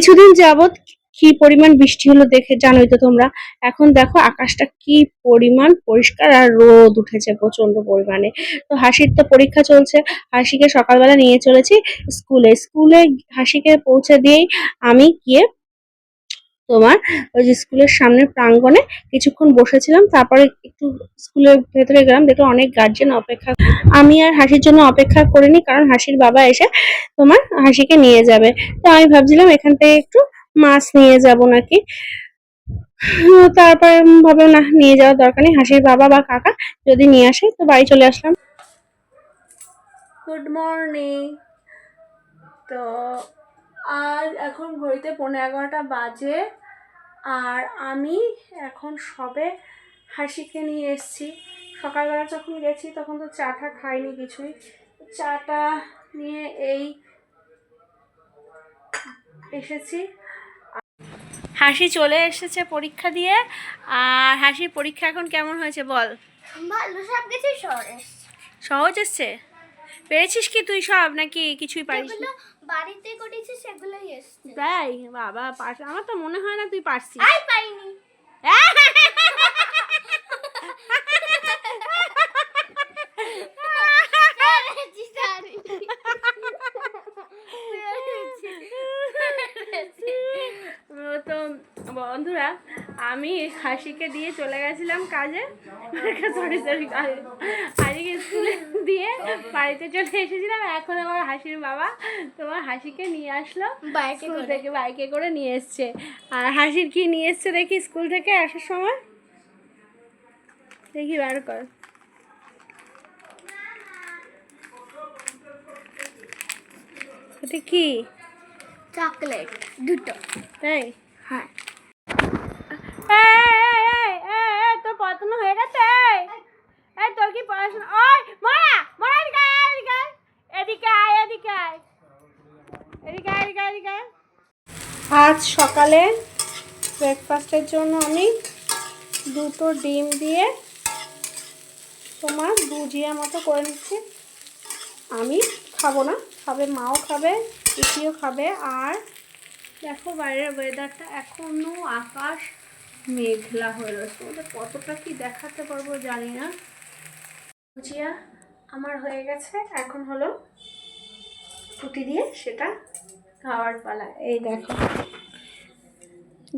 কিছুদিন যাবত কি পরিমাণ বৃষ্টি হলো দেখে জানোই তো তোমরা। এখন দেখো আকাশটা কি পরিমাণ পরিষ্কার আর রোদ উঠেছে প্রচন্ড পরিমাণে। তো হাসির তো পরীক্ষা চলছে, হাসিকে সকালবেলা নিয়ে চলেছি স্কুলে। স্কুলে হাসিকে পৌঁছে দিয়েই আমি গিয়ে তোমার ওই যে স্কুলের সামনের প্রাঙ্গণে কিছুক্ষণ বসেছিলাম, তারপরে একটু স্কুলের ভেতরে গেলাম, দেখলাম অনেক গার্জেন অপেক্ষা। আমি আর হাসির জন্য অপেক্ষা করিনি, কারণ হাসির বাবা এসে তোমার হাসিকে নিয়ে যাবে। তো আমি ভাবছিলাম এখান থেকে একটু মাছ নিয়ে যাব নাকি। তারপর ভাবলাম না, নিয়ে যাওয়ার দরকার নেই, হাসির বাবা বা কাকা যদি নিয়ে আসে তো বাড়ি চলে আসলাম। Good morning. তো আজ এখন ঘড়িতে 11:15 বাজে, আর আমি এখন সবে হাসিকে নিয়ে এসেছি। সকালবেলা যখন গেছি তখন তো চাটা খাইনি কিছুই, চাটা নিয়ে এই এসেছি। হাসি চলে এসেছে পরীক্ষা দিয়ে। আর হাসির পরীক্ষা এখন কেমন হয়েছে বল? ভালো, সব কিছু সহজ এসছে? পেরেছিস কি তুই সব, নাকি কিছুই পারিস? যেগুলো বাড়িতে করেছি সেগুলোই এসছে। তাই? বাবা পারছ, আমার তো মনে হয় না তুই পারছিস। আই পাইনি। তো বন্ধুরা, আমি হাসিকে দিয়ে চলে গেছিলাম কাজে, সরি সরি, হাসিকে স্কুলে দিয়ে বাড়িতে চলে এসেছিলাম। এখন আমার হাসির বাবা তোমার হাসিকে নিয়ে আসলো স্কুল থেকে, বাইকে করে নিয়ে এসছে। আর হাসির কি নিয়ে এসছে দেখি স্কুল থেকে আসার সময়, দেখি বার কর। এটা কি? চকলেট দুটো। তাই? হ্যাঁ। তোর পড়াশোনা হয়ে গেছে? এই তোর কি পড়াশোনা? ওই মরা মরা, এদিকে আয়, এদিকে আয়, এদিকে আয়, এদিকে আয়, এদিকে আয়। আজ সকালে ব্রেকফাস্টের জন্য আমি দুটো ডিম দিয়ে তোমার ভুজিয়া মতো করে নিচ্ছি। আমি খাবো না, খাবে মাও খাবে, পিসিও খাবে। আর দেখো বাইরের ওয়েদারটা, এখনো আকাশ মেঘলা হয়ে রয়েছে। ওদের কতটা কি দেখাতে পারবো জানি না। ভুজিয়া আমার হয়ে গেছে, এখন হলো রুটি দিয়ে সেটা খাওয়ার পালা। এই দেখো,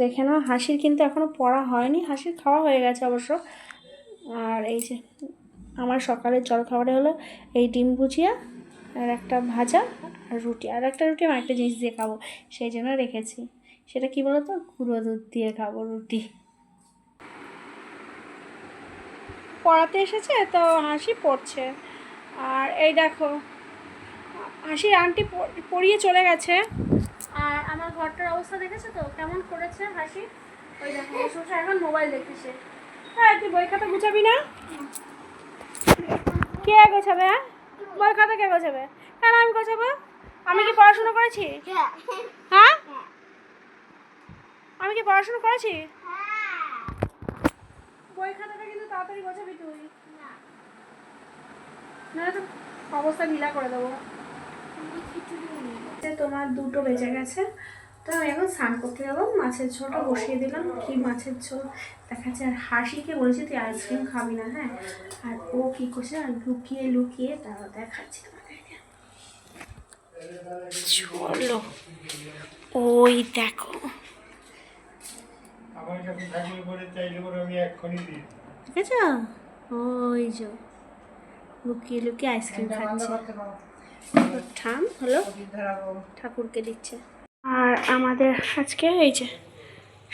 দেখে নাও। হাসির কিন্তু এখনো পড়া হয়নি, হাসির খাওয়া হয়ে গেছে অবশ্য। আর এই যে আমার সকালের জলখাবারে হলো এই ডিম ভুজিয়া আর একটা ভাজা আর রুটি। আর একটা রুটি আমি একটা জিনিস দিয়ে খাবো, সেই জন্য রেখেছি। সেটা কি বলতো, গুঁড়ো দুধ দিয়ে খাবো রুটি। পড়াতে এসেছে তো হাসি পড়ছে। আর এই দেখো হাসির আন্টি পড়িয়ে চলে গেছে। আর আমার ঘরটার অবস্থা দেখেছো তো কেমন করেছে হাসি। ওই দেখো বসে এখন মোবাইল দেখতেছে। হ্যাঁ, তুই বই খাতা গুছাবি না? কে গোছাবে? হ্যাঁ, বই খাতা কে গোছাবে? কেন আমি গোছাবো? আমি কি পড়াশোনা করেছি? হ্যাঁ, আমি কি পড়াশোনা করেছি? বই খাতাটা কিন্তু তাড়াতাড়ি গোছাবি তুই, না তো অবস্থা ঢিলা করে দেবো। তোমার 2টো বেজে গেছে, তো আমি এখন স্নান করতে যাবো। মাছের ঝোলটা বসিয়ে দিলাম। কি মাছের ঝোল দেখাচ্ছে। আর হাসিকে বলেছি তুই আইসক্রিম খাবি না, হ্যাঁ। আর ও কি করছে, আর লুকিয়ে লুকিয়ে তারপর দেখাচ্ছি তোমাদেরকে। চলো, ওই দেখো, দেখেছ? ওই যে লুকিয়ে লুকিয়ে আইসক্রিম খাচ্ছে। ঠাম হলো, ঠাকুরকে দিচ্ছে। আর আমাদের আজকে এই যে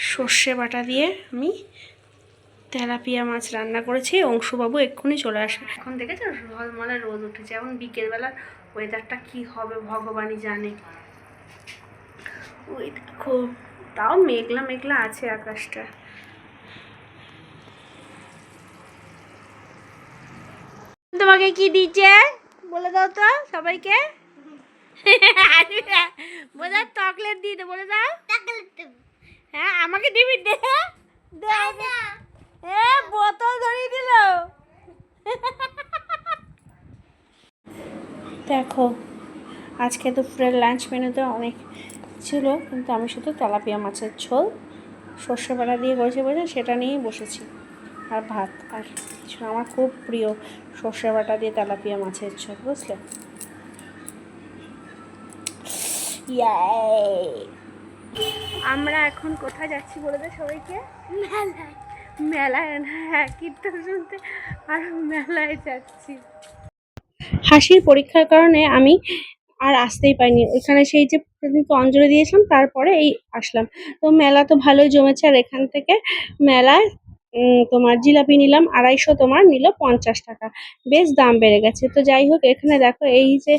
সর্ষে বাটা দিয়ে আমি তেলাপিয়া মাছ রান্না করেছি। অংশুবাবু এক্ষুনি চলে আসে। এখন দেখেছো ঝলমলে রোদ উঠেছে। এখন বিকেলবেলার ওয়েদারটা কি হবে ভগবানই জানে। ওই দেখো, তাও মেঘলা মেঘলা আছে আকাশটা। তোমাকে কি দিচ্ছে বলে দাও তো সবাইকে। বোঝা চকলেট দিয়ে দে, বলে দাও। হ্যাঁ, আমাকে দিবি? দে এ বোতল ধরিয়ে দিল। দেখো আজকে দুপুরের লাঞ্চ মেনুতে অনেক ছিল, কিন্তু আমি শুধু তেলাপিয়া মাছের ঝোল সর্ষে বাটা দিয়ে করেছি বলে সেটা নিয়েই বসেছি, আর ভাত আর কিছু। আমার খুব প্রিয় সর্ষে বাটা দিয়ে তেলাপিয়া মাছের ঝোল, বুঝলে। আমরা এখন কোথায় যাচ্ছি বলে দে সবাইকে? মেলায়। মেলায় না, হ্যাঁ, কীর্তন শুনতে আর মেলায় যাচ্ছি। হাসির পরীক্ষার কারণে আমি আর আসতেই পারিনি ওইখানে। সেই যে সেদিনকে অঞ্জলি দিয়েছিলাম, তারপরে এই আসলাম। তো মেলা তো ভালোই জমেছে, আর এখান থেকে মেলায় তোমার জিলাপি নিলাম 250, তোমার নিল 50 টাকা। বেশ দাম বেড়ে গেছে। তো যাই হোক, এখানে দেখো এই যে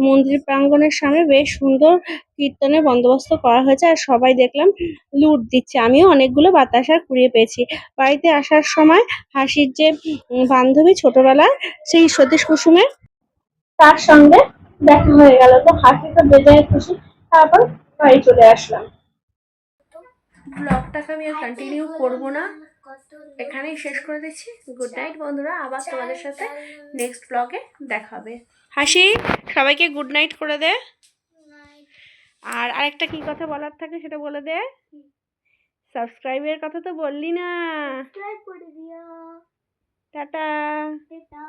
মন্দির প্রাঙ্গণের সামনে বেশ সুন্দর কীর্তনের বন্দোবস্ত করা হয়েছে, আর সবাই দেখলাম লুট দিচ্ছে। আমিও অনেকগুলো বাতাসা কুড়িয়ে পেয়েছি। বাড়িতে আসার সময় হাসির যে বান্ধবী ছোটবেলার, সেই সতীশ কুসুমের, তার সঙ্গে দেখা হয়ে গেল। তো হাসি তো বেজায় খুশি। তারপর বাড়ি চলে আসলাম। ব্লগটাকে আমি আর কন্টিনিউ করব না, এখানেই শেষ করে দিচ্ছি। গুড নাইট বন্ধুরা, আবার তোমাদের সাথে নেক্সট ব্লগে দেখা হবে। হাসি, সবাইকে গুড নাইট করে দে। আর আরেকটা কি কথা বলার থাকে সেটা বলে দে। সাবস্ক্রাইবের কথা তো বললি না। সাবস্ক্রাইব করে দিও। টাটা। টাটা।